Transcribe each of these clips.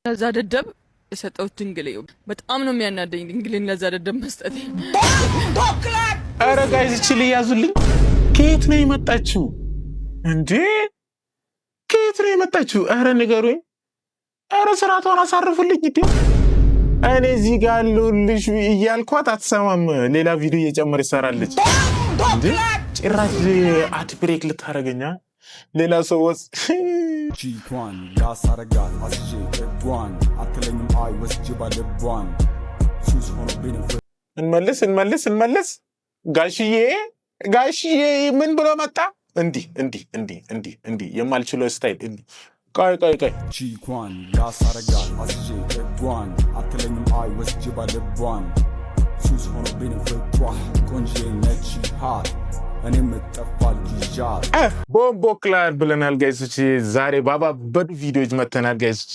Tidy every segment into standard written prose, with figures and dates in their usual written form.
ለዛ ደደብ የሰጠሁት ድንግሌ በጣም ነው የሚያናደኝ። ድንግሌን ለዛ ደደብ መስጠት። ኧረ ጋይዝ እቺ ያዙልኝ። ከየት ነው የመጣችው እንዴ? ከየት ነው የመጣችው? ኧረ ንገሩኝ። ኧረ ስርዓቷን አሳርፉልኝ እንዴ! እኔ እዚህ ጋር አለሁልሽ እያልኳት አትሰማም። ሌላ ቪዲዮ እየጨመረ ይሰራለች እንዴ! ጭራሽ አድ ብሬክ ልታረገኛ ሌላ ሰው ወስ ጂቷን ያሳረጋል አስጄ እጓን አትለኝም አይ ወስጄ ባለቧን ሱስ ሆኖ ቤነፍ እንመልስ ጋሽዬ ምን ብሎ መጣ? እንዲህ የማልችለው ስታይል እንዲህ ቆይ ጂቷን ያሳረጋል አስጄ እጓን አትለኝም አይ ወስጄ ባለቧን ሱስ ሆኖ ቤነፍ ቆንጆ ነች ሃት እኔም ተጠፋል ይጃል ቦምቦ ክላድ ብለናል ጋይሶች። ዛሬ ባባ በዱ ቪዲዮዎች መተናል ጋይሶች።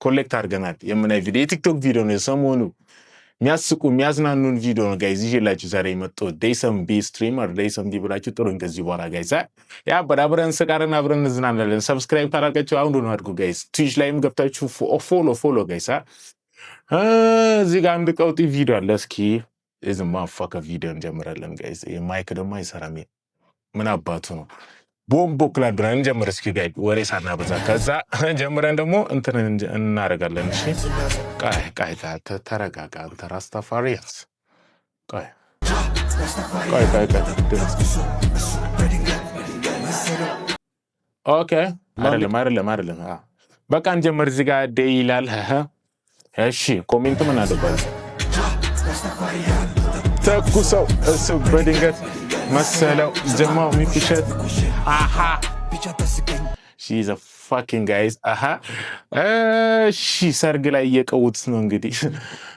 ኮሌክት አድርገናል የምናይ ቪዲዮ የቲክቶክ ቪዲዮ ነው። ሰሞኑ የሚያስቁ የሚያዝናኑን ቪዲዮ ነው ጋይዝ ይዤላችሁ ዛሬ የመጣው ዴይሰም ቢ ስትሪመር ዴይሰም ቢ ብላችሁ ጥሩን። ከዚህ በኋላ ጋይዝ ያ በዳብረን ስቃረን አብረን እንዝናናለን። ሰብስክራይብ ካላደረጋችሁ አሁን ነው አድርጉ ጋይዝ። ትዊች ላይም ገብታችሁ ፎሎ ጋይዝ። እዚህ ጋር አንድ ቀውጢ ቪዲዮ አለ። እስኪ እዚህ ማፋካ ቪዲዮ እንጀምራለን ጋይዝ። ማይክ ደግሞ አይሰራም። ምን አባቱ ነው? ቦምቦ ክላድ ብለን እንጀምር እስኪ ጋይዝ፣ ወሬ ሳናበዛ። ከዛ ጀምረን ደግሞ እንትን እናደርጋለን። እሺ ቃይ ተረጋጋ አንተ ራስታፋሪያንስ። ቃይ ኦኬ አይደለም። በቃ እንጀምር። እዚህ ጋር ዴይ ይላል። እሺ ኮሜንት ምን አደባል? ተኩሰው እሱ በድንገት መሰለው ጀማው ሚፍሸት አሃ she's a fucking guys እሺ ሰርግ ላይ እየቀውት ነው እንግዲህ።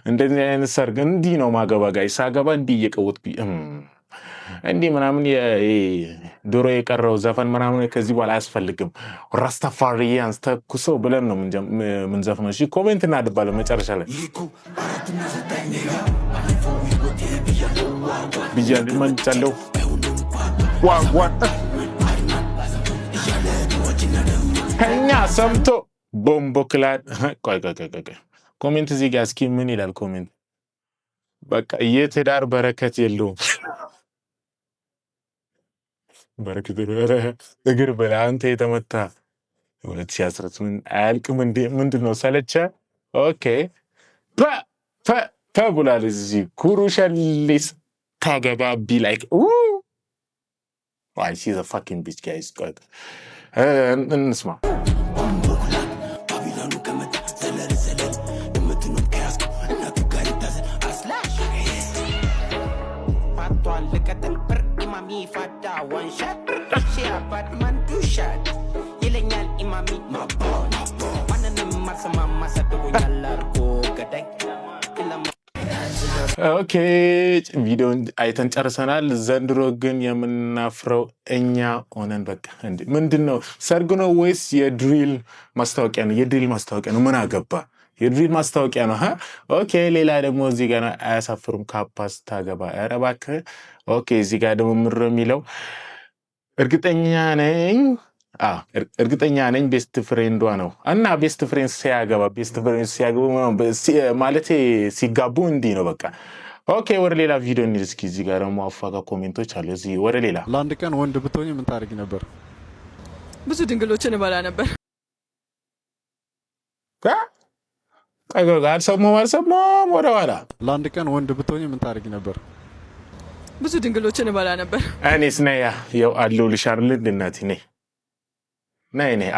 እንደዚህ አይነት ሰርግ እንዲህ ነው ማገባ ጋይስ። ሳገባ እንዲህ እየቀውት እንዲህ ምናምን ድሮ የቀረው ዘፈን ምናምን ከዚህ በኋላ አያስፈልግም። ራስታፋሪያንስ ተኩሰው ብለን ነው ምን ዘፈነው። እሺ ኮሜንት እናድባለን መጨረሻ ላይ ቢጃን መንጫለው ዋዋ ከኛ ሰምቶ ቦምቦ ክላድ። ቆይ ኮሜንት እዚህ ጋር እስኪ ምን ይላል ኮሜንት? በቃ የትዳር በረከት የለውም። በረከት እግር በላ አንተ የተመታ 2018 አያልቅም እንዴ? ምንድነው ሰለቸ? ኦኬ ተብሏል እዚህ ኩሩሸሊስ ታገባ ቢ ላይክ why she's a fucking bitch guys. እንስማ ኦኬ ቪዲዮን አይተን ጨርሰናል። ዘንድሮ ግን የምናፍረው እኛ ሆነን በቃ እንዴ ምንድነው? ሰርግ ነው ወይስ የድሪል ማስታወቂያ ነው? የድሪል ማስታወቂያ ነው። ምን አገባ? የድሪል ማስታወቂያ ነው። ኦኬ ሌላ ደግሞ እዚህ ጋር አያሳፍሩም ካፓስ ታገባ። ኧረ እባክህ። ኦኬ እዚህ ጋር ደግሞ ምንድን ነው የሚለው? እርግጠኛ ነኝ ቤስት ፍሬንዷ ነው እና ቤስት ፍሬንድ ሲያገቡ ማለት ሲጋቡ እንዲህ ነው በቃ። ኦኬ ወደ ሌላ ቪዲዮ እንሂድ እስኪ። እዚህ ጋር ደግሞ አፋጋ ኮሜንቶች አሉ። እዚህ ወደ ሌላ ለአንድ ቀን ወንድ ብትሆኚ ምን ታደርጊ ነበር? ብዙ ድንግሎችን እበላ ነበር። አልሰማሁም ወደ ኋላ። ለአንድ ቀን ወንድ ብትሆኚ ምን ታደርጊ ነበር? ብዙ ድንግሎችን እበላ ነበር። እኔስ ነይ ያው አለሁልሽ አይደል እናቴ ነይ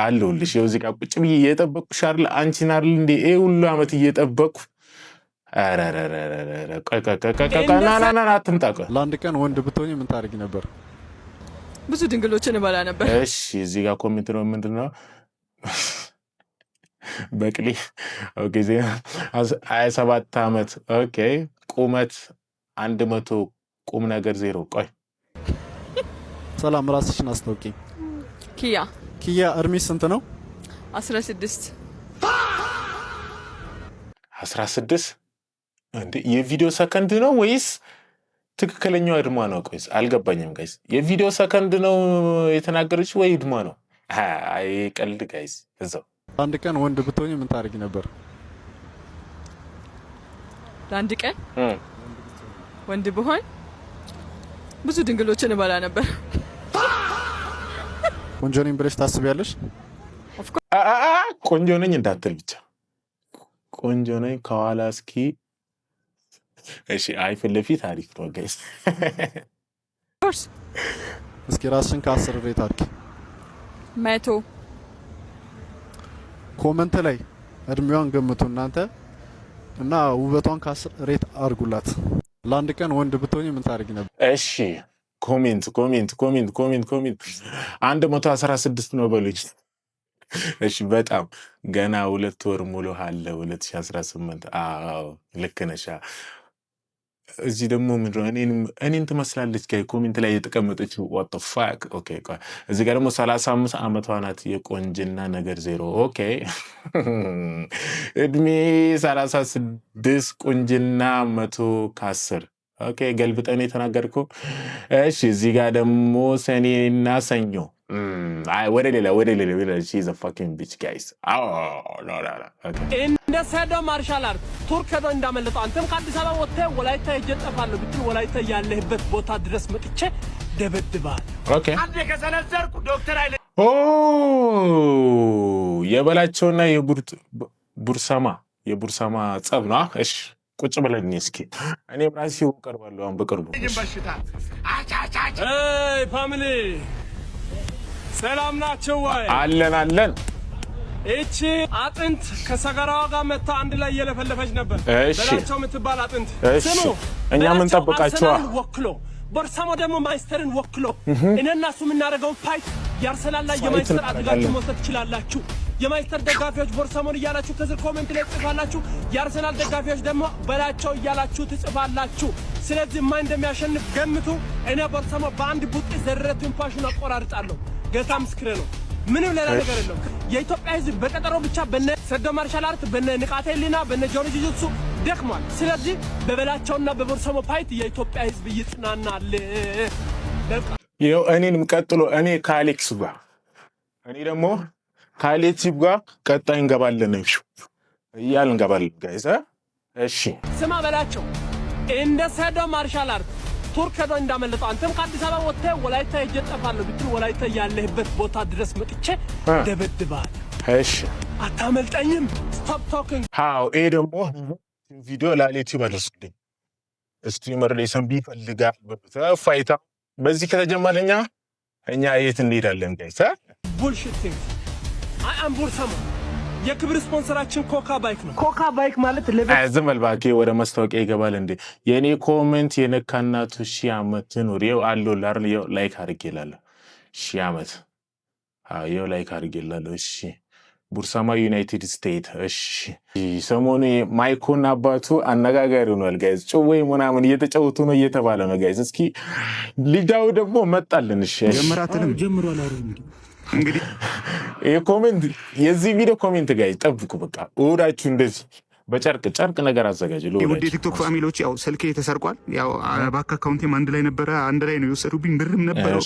አለሁልሽ። ይኸው እዚህ ጋር ቁጭ ብዬ እየጠበቅኩሽ አይደል? አንቺን አይደል እንደ ይሄ ሁሉ ዓመት እየጠበቅኩ። ና አትምጣ። ለአንድ ቀን ወንድ ብትሆኚ ምን ታደርጊ ነበር? ብዙ ድንግሎችን እበላ ነበር። እሺ እዚህ ጋር ኮሜንት ነው ምንድን ነው? በቅሊ ኦኬ 27 ዓመት ኦኬ ቁመት 100 ቁም ነገር 0። ቆይ ሰላም ራስሽን አስታውቂ። ኪያ እድሜሽ ስንት ነው? 16 እንዴ የቪዲዮ ሰከንድ ነው ወይስ ትክክለኛው እድሟ ነው? ቆይስ አልገባኝም ጋይስ። የቪዲዮ ሰከንድ ነው የተናገረች ወይ እድሟ ነው? አይ ቀልድ ጋይስ እዛው አንድ ቀን ወንድ ብትሆኚ ምን ታደርጊ ነበር? ለአንድ ቀን ወንድ ብሆን ብዙ ድንግሎችን እበላ ነበር። ቆንጆ ነኝ ብለሽ ታስቢያለሽ? ቆንጆ ነኝ እንዳትል ብቻ ቆንጆ ነኝ ከኋላ እስኪ እሺ አይ ፊት ለፊት አሪፍ ነው ጋይስ። እስኪ ራስሽን ከ10 ሬት አድርጊ። 100 ኮመንት ላይ እድሜዋን ገምቱ እናንተ እና ውበቷን ከ10 ሬት አድርጉላት። ለአንድ ቀን ወንድ ብትሆኚ ምን ታደርጊ ነበር? እሺ ኮሜንት 116 ነው በሉኝ። እሺ በጣም ገና 2 ወር ሙሉ አለ 2018 አዎ ልክ ነሽ። እዚህ ደግሞ ምንድነው እኔን ትመስላለች ጋር ኮሜንት ላይ የተቀመጠችው what the fuck ኦኬ እዚህ ጋር ደግሞ 35 ዓመቷ ናት የቆንጅና ነገር ዜሮ ኦኬ እድሜ 36 ቆንጅና 110 ኦኬ ገልብጠን የተናገርኩ። እሺ እዚህ ጋር ደግሞ ሰኔና ሰኞ አይ ወደ ሌላ she's a fucking bitch guys no እንደ ሰዶ ማርሻል አርት ቱርክ ሄዶ እንዳመለጠው አንተም ከአዲስ አበባ ወጥተህ ወላይታ ሄጄ እጠፋለሁ ብትል ወላይታ ያለህበት ቦታ ድረስ መጥቼ ደበድባል። ኦኬ አንዴ ከሰነዘርኩ ዶክተር አይለ የበላቸውና የቡርሳማ ጸብ ነው። እሺ ቁጭ ብለን እስኪ እኔ ራሴው ቀርባለሁ አሁን በቅርቡ ኤይ ፋሚሊ ሰላም ናቸው ወይ? አለን እቺ አጥንት ከሰገራዋ ጋር መታ አንድ ላይ እየለፈለፈች ነበር። በላቸው የምትባል አጥንት ስሙ እኛ ምን ጠብቃችኋ ወክሎ በርሳሞ ደግሞ ማይስተርን ወክሎ እነና እሱ የምናደርገው ፋይት የአርሰናል ላይ የማይስተር አድርጋችሁ መውሰድ ትችላላችሁ። የማይስተር ደጋፊዎች በርሳሞን እያላችሁ ከስር ኮሜንት ላይ ጽፋላችሁ። የአርሰናል ደጋፊዎች ደግሞ በላቸው እያላችሁ ትጽፋላችሁ። ስለዚህ ማን እንደሚያሸንፍ ገምቱ። እኔ በርሳሞ በአንድ ቡጢ ዘረቱን ፓሽን አቆራርጣለሁ። ጌታ ምስክሬ ነው። ምንም ሌላ ነገር የለም። የኢትዮጵያ ሕዝብ በቀጠሮ ብቻ በነ ሰዶ ማርሻል አርት በነ ንቃተ ህሊና በነ ጆርጅ ጁትሱ ደክሟል። ስለዚህ በበላቸውና በበርሳሞ ፋይት የኢትዮጵያ ሕዝብ ይጽናናል። ይኸው እኔንም ቀጥሎ እኔ ከአሌክስ ጋር እኔ ደግሞ ከአሌክስ ጋር ቀጣይ እንገባለን እያልን እንገባለን ጋይስ። እሺ ስማ በላቸው እንደ ሰዶ ማርሻል አርት ቱርክ ሄዶ እንዳመለጠው አንተም ከአዲስ አበባ ወጥተህ ወላይታ ሄጄ እጠፋለሁ ብትል ወላይታ ያለህበት ቦታ ድረስ መጥቼ ደበድባል። እሺ አታመልጠኝም። ስቶፕ ቶኪንግ ሃው ይሄ ደግሞ ቪዲዮ ለዩቲዩብ አድርሱልኝ። ስትሪመር ላይ ሰንቢ ፈልጋ ፋይታ በዚህ ከተጀመረኛ እኛ የት እንሄዳለን ጋይስ? ቡልሺት አይ አም ቡርሳሞ የክብር ስፖንሰራችን ኮካ ባይክ ነው። ኮካ ባይክ ማለት ዝም በል እባክህ ወደ ማስታወቂያ ይገባል እንዴ? የኔ ኮሜንት የነካናቱ 1000 ዓመት ነው ይው አለው ላር ይው ላይክ አድርጌላለሁ 1000 ዓመት ይው ላይክ አድርጌላለሁ። እሺ ቡርሳማ ዩናይትድ ስቴትስ እሺ ሰሞኑ ማይኮና አባቱ አነጋጋሪ ሆኗል ጋይስ። ጭዌ ምናምን እየተጫወቱ ነው እየተባለ ነው ጋይስ። እስኪ ሊዳው ደግሞ መጣልን። እሺ ጀምራትንም ጀምሯል አሩ እንግዲህ የኮሜንት የዚህ ቪዲዮ ኮሜንት ጋይስ ጠብቁ። በቃ እውዳችሁ እንደዚህ በጨርቅ ነገር አዘጋጅ። የውድ ቲክቶክ ፋሚሊዎች ያው ስልኬ ተሰርቋል። ያው ባንክ አካውንቴም አንድ ላይ ነበረ፣ አንድ ላይ ነው የወሰዱብኝ። ብርም ነበረው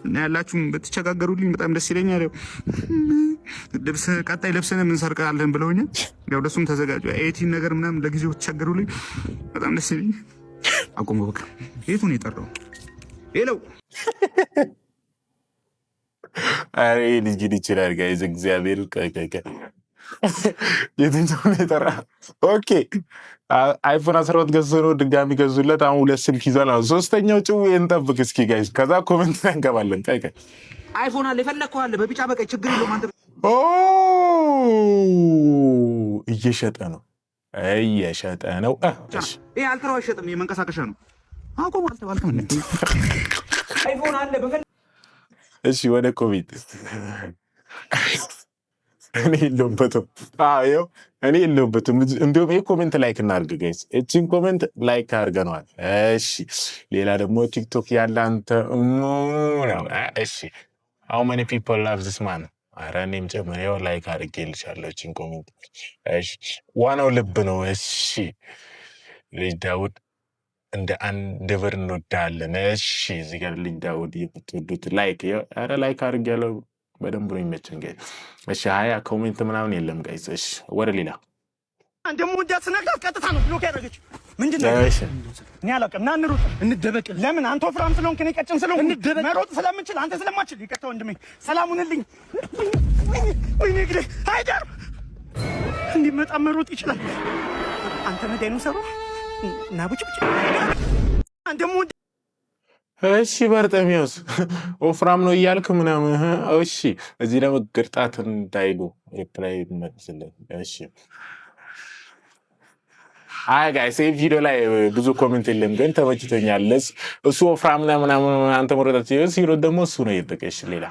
እና ያላችሁም ብትቸጋገሩልኝ በጣም ደስ ይለኛል። ያው ልብስ ቀጣይ ልብስን እንሰርቃለን ብለውኛል። ያው ለሱም ተዘጋጁ። ኤቲን ነገር ምናምን ለጊዜው ብትቸገሩልኝ በጣም ደስ ይለኛል። አቆሙ በቃ የቱን የጠራው ሄሎ አሬ ልጅ ይችላል ጋይስ። እግዚአብሔር የትኛውን የጠራ ኦኬ አይፎን 12 ገዝቶ ነው ድጋሚ ገዙለት። አሁን 2 ስልክ ይዟል። ሶስተኛው ጭዌ እንጠብቅ እስኪ ጋይስ። ከዛ ኮሜንት ላይ እንገባለን። አይፎን አለ የፈለግከው አለ በቢጫ በቀይ ችግር የለውም። አንተ እየሸጠ ነው። ይሄ አልትራው አይሸጥም፣ የመንቀሳቀሻ ነው። አቆም አልተባልክም እንዴ? አይፎን አለ እሺ ወደ ኮሜንት እኔ የለሁበትም። እንዲሁም ይህ ኮሜንት ላይክ እናድርግ ጋይስ። እቺን ኮሜንት ላይክ አድርገነዋል። እሺ ሌላ ደግሞ ቲክቶክ ያለ አንተ እሺ how many people love this man? ኧረ እኔም ጨምር ያው ላይክ አድርጌልሻለሁ እቺን ኮሜንት። እሺ ዋናው ልብ ነው። እሺ ልጅ ዳውድ እንደ አንድ ብር እንወዳለን። እሺ እዚህ ጋር ልጅ ዳውድ የምትወዱት ላይክ ኧረ ላይክ አድርጌያለሁ። በደንብ ነው የሚመቸን ጋይስ። እሺ 20 ኮሜንት ምናምን የለም ጋይስ። እሺ ወደ ሌላ እንደሞ እንዳትነግራት ቀጥታ ነው ብሎክ ያደረገች። ምንድነው? እኔ አላውቅም። ና እንሩጥ፣ እንደበቅ። ለምን? አንተ ወፍራም ስለሆንክ እኔ ቀጭን ስለሆንክ እንደበቅ። መሮጥ ስለምንችል አንተ ስለማትችል። ይቅርታ ወንድሜ፣ ሰላሙንልኝ። ወይኔ ግዴ አይደር እንዲመጣ መሮጥ ይችላል። አንተ መዳይ ነው ሰሩ እና ብጭ እንደሞ እሺ በርጠሚዮስ ወፍራም ነው እያልክ ምናምን። እሺ እዚህ ደግሞ ግርጣት እንዳይሉ ሪፕላይ መልስልን። እሺ አይ ጋይስ ይሄ ቪዲዮ ላይ ብዙ ኮሜንት የለም ግን ተመችቶኛል። እሱ ወፍራም ነው ምናምን አንተ መሮጣት ሲሮ ደግሞ እሱ ነው የጠቀሽ። ሌላ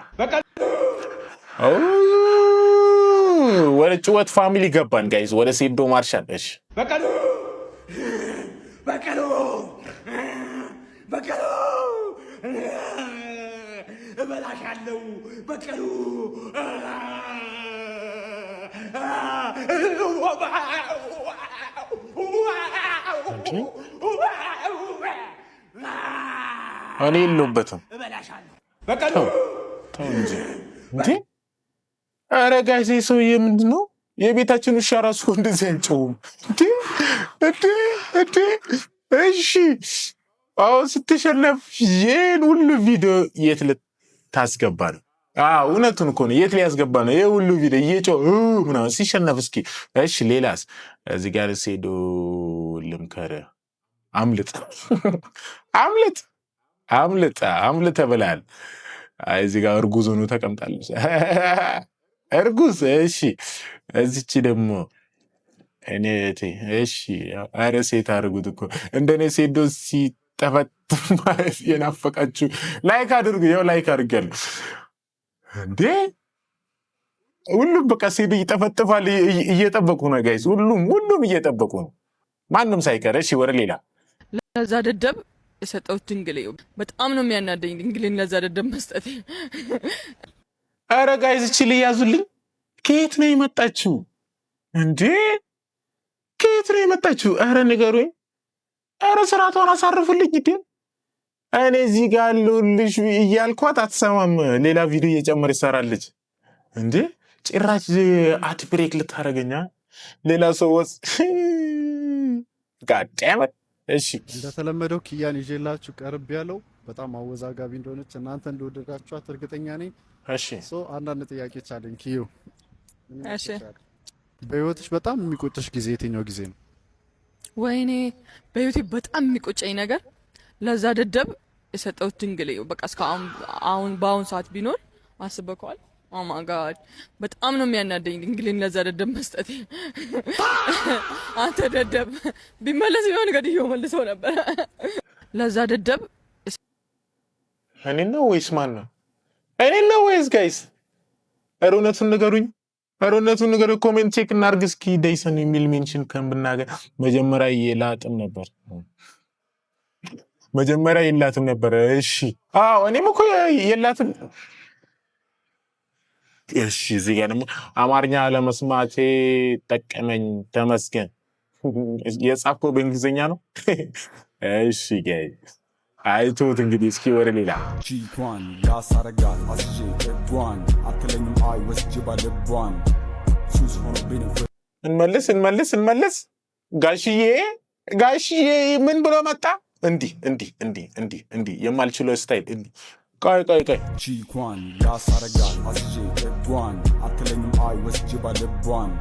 ወደ ጭወት ፋሚሊ ገባን ጋይስ፣ ወደ ሴዶ ማርሻል። እሺ በቀሉ እበላሻለሁ በቀሉ እኔ የለሁበትም። በቀሉ ተው እንጂ እንዴ! ኧረ ጋይስ ሰውዬ ምንድን ነው? የቤታችን ውሻ ራሱ እንደዚህ አይጮህም እንዴ! እሺ አሁን ስትሸነፍ ይሄን ሁሉ ቪዲዮ የት ልታስገባ ነው? እውነቱን እኮ ነው። የት ሊያስገባ ነው? ይሄ ሁሉ ቪዲዮ እየጮህ ምናምን ሲሸነፍ። እስኪ እሺ ሌላስ? እዚህ ጋር ሴዶ ልምከር። አምልጥ ብላል። እዚህ ጋር እርጉዝ ሆኖ ተቀምጣለች። እርጉዝ። እሺ እዚች ደግሞ እኔ እሺ ኧረ ሴት አድርጉት እኮ እንደኔ ሴዶ ሲጠፈጥፍ ማለት የናፈቃችሁ ላይክ አድርጉ። ያው ላይክ አድርጋለሁ እንዴ! ሁሉም በቃ ሴዶ ይጠፈጥፋል። እየጠበቁ ነው ጋይስ፣ ሁሉም እየጠበቁ ነው፣ ማንም ሳይቀር። እሺ ወደ ሌላ። ለዛ ደደብ የሰጠሁት ድንግሌ በጣም ነው የሚያናደኝ። ድንግሌን ለዛ ደደብ መስጠት። ኧረ ጋይስ እቺ ልያዙልኝ። ከየት ነው የመጣችው እንዴ? ከየት ነው የመጣችው? ኧረ ንገሩኝ። ኧረ ስርዓቷን አሳርፉልኝ እንዴ! እኔ እዚህ ጋር አለሁልሽ እያልኳት አትሰማም። ሌላ ቪዲዮ እየጨመረ ይሰራልች እንዴ! ጭራሽ አት ብሬክ ልታረገኛ ሌላ ሰውስ ጋዳመት። እሺ እንደተለመደው ኪያን ይዤላችሁ ቀርብ ያለው በጣም አወዛጋቢ እንደሆነች እናንተ እንደወደዳችኋት እርግጠኛ ነኝ። እሺ አንዳንድ ጥያቄዎች አለኝ ኪዩ። እሺ በህይወትሽ በጣም የሚቆጭሽ ጊዜ የትኛው ጊዜ ነው? ወይኔ በህይወቴ በጣም የሚቆጨኝ ነገር ለዛ ደደብ የሰጠሁት ድንግሌ በቃ እስካሁን በአሁን ሰዓት ቢኖር አስበከዋል። ኦ ማይ ጋድ በጣም ነው የሚያናደኝ ድንግሌን ለዛ ደደብ መስጠቴ። አንተ ደደብ ቢመለስ ቢሆን ገድዬው መልሰው ነበር። ለዛ ደደብ እኔ ነው ወይስ ማን ነው? እኔ ነው ወይስ ጋይስ? ኧረ እውነቱን ንገሩኝ። ኮሜንት ቼክ እናድርግ እስኪ። ዳይሰን የሚል ሜንሽን ከምብናገር መጀመሪያ የላትም ነበር። እሺ እኔም እኮ የላትም። እሺ እዚህ ጋር ደግሞ አማርኛ ለመስማቴ ጠቀመኝ ተመስገን። የጻፍከው በእንግሊዝኛ ነው። እሺ ጋይስ አይቶት እንግዲህ እስኪ ወደ ሌላ ቺኳን ያሳረጋል አስጄ እጓን አትለኝም አይ ወስጄ ባለቧን ሱስ ሆኖ ቤነፍ እንመልስ። ጋሽዬ ምን ብሎ መጣ? እንዲህ የማልችለው ስታይል እንዲህ ቆይ ቺኳን ያሳረጋል አስጄ እጓን አትለኝም አይ ወስጄ ባለቧን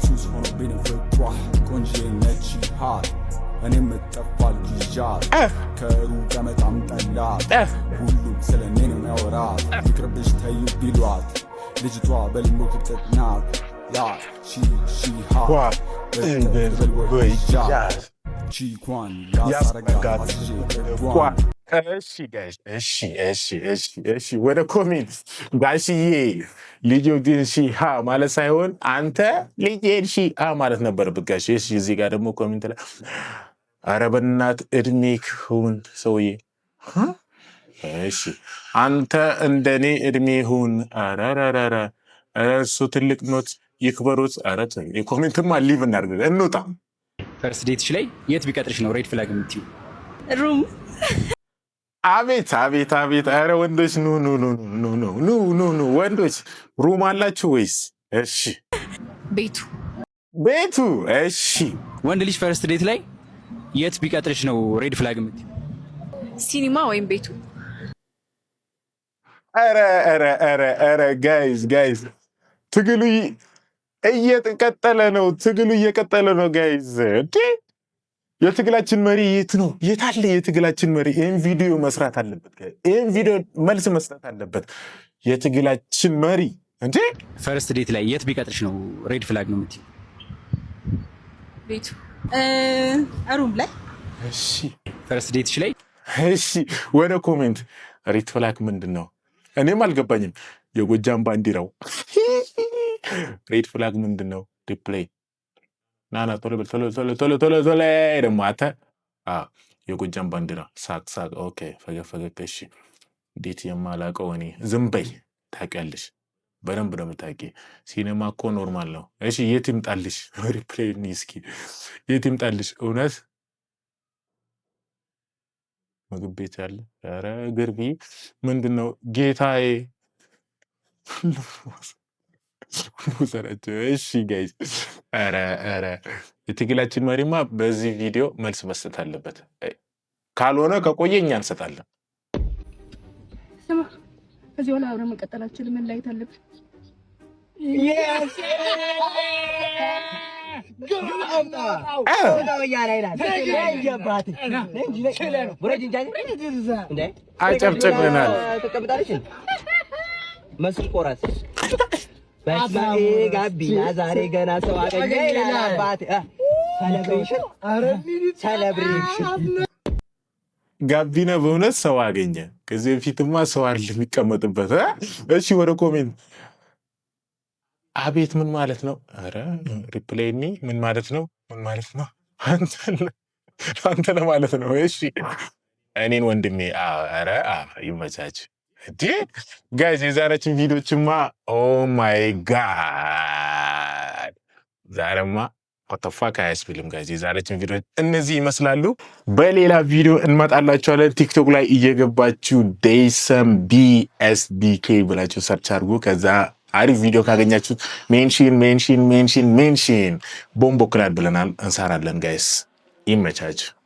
ሱስ ሆኖ ቤነፍ ቆንጆ ነች ሃት እኔም እጠፋል ይዣት ከሩቅ በጣም ጠላት ሁሉም ስለ እኔ ነው የሚያወራት። ይቅርብሽ ተይ ቢሏት ልጅቷ በልሞ ክብጠት ናት። ቺኳን ያሳረጋት እሺ ወደ ኮሜንት ጋሽዬ ልጅ ሺሃ ማለት ሳይሆን አንተ ልጅ ሺሃ ማለት ነበረብህ ጋሽ። እሺ እዚህ ጋር ደግሞ ኮሜንት ላይ ኧረ በእናትህ እድሜክሁን ሰውዬ። እሺ አንተ እንደኔ እድሜሁን። ኧረ እሱ ትልቅ ኖት ይክበሩት። ኧረ የኮሜንትማ ሊቭ እናድርግ እንውጣ። ፈርስት ዴትሽ ላይ የት ቢቀጥርሽ ነው ሬድ ፍላግ የምትይው? ሩም አቤት አቤት አቤት! ኧረ ወንዶች ኑ ኑ ኑ ኑ ኑ ኑ ኑ ኑ ወንዶች ሩም አላችሁ ወይስ? እሺ ቤቱ ቤቱ። እሺ ወንድ ልጅ ፈርስት ዴት ላይ የት ቢቀጥርሽ ነው ሬድ ፍላግ የምትይው? ሲኒማ ወይም ቤቱ? ኧረ ኧረ ኧረ ኧረ ጋይዝ ትግሉ እየቀጠለ ነው። ትግሉ እየቀጠለ ነው ጋይዝ። እንዴ የትግላችን መሪ የት ነው? የት አለ የትግላችን መሪ? ይህን ቪዲዮ መስራት አለበት። ይህን ቪዲዮ መልስ መስጠት አለበት የትግላችን መሪ። እንዴ ፈርስት ዴት ላይ የት ቢቀጥርሽ ነው ሬድ ፍላግ ነው የምትይው? ቤቱ ሩም ላይ። እሺ ፈርስት ዴትሽ ላይ እሺ፣ ወደ ኮሜንት ሬድ ፍላግ ምንድን ነው? እኔም አልገባኝም። የጎጃም ባንዲራው ሬድ ፍላግ ምንድን ነው? ሪፕሌይ ናና ቶሎ ቶሎ ደግሞ አተ የጎጃም ባንዲራ ሳቅ። ኦኬ ፈገግ። እሺ እንዴት የማላውቀው እኔ። ዝም በይ ታውቂያለሽ፣ በደንብ ነው የምታውቂ። ሲኔማ እኮ ኖርማል ነው። እሺ የት ይምጣልሽ? ሪፕሌይ እስኪ የት ይምጣልሽ? እውነት ምግብ ቤት ያለ? ኧረ ግርቢ ምንድን ነው ጌታዬ? እሺ ጋይዝ፣ ኧረ የትግላችን መሪማ በዚህ ቪዲዮ መልስ መስጠት አለበት። ካልሆነ ከቆየ እኛ እንሰጣለን። ስማ፣ ከዚህ በኋላ አብረን መቀጠላችን ምን ላይ ታለብን? አጨብጭበናል። መስል ቆራስ ጋቢና ዛሬ ገና ሰው አገኘ ይላል አባቴ። ሴሌብሬሽን ጋቢና በእውነት ሰው አገኘ። ከዚህ በፊትማ ሰው አለ የሚቀመጥበት። እሺ ወደ ኮሜንት አቤት ምን ማለት ነው? ኧረ ሪፕሌይኒ ምን ማለት ነው? ምን ማለት ነው? አንተ ለማለት ነው። እሺ እኔን ወንድሜ። ኧረ ይመቻች። እንዴ ጋይዝ የዛሬችን ቪዲዮችማ ኦ ማይ ጋድ ዛሬማ ወተፋካ አያስብልም ጋይዝ። የዛሬችን ቪዲዮ እነዚህ ይመስላሉ። በሌላ ቪዲዮ እንመጣላችኋለን። ቲክቶክ ላይ እየገባችሁ ዴይሰም BSBK ብላችሁ ሰርች አድርጉ። ከዛ አሪፍ ቪዲዮ ካገኛችሁ ሜንሽን ቦምቦ ክላድ ብለናል እንሰራለን ጋይስ። ይመቻችሁ።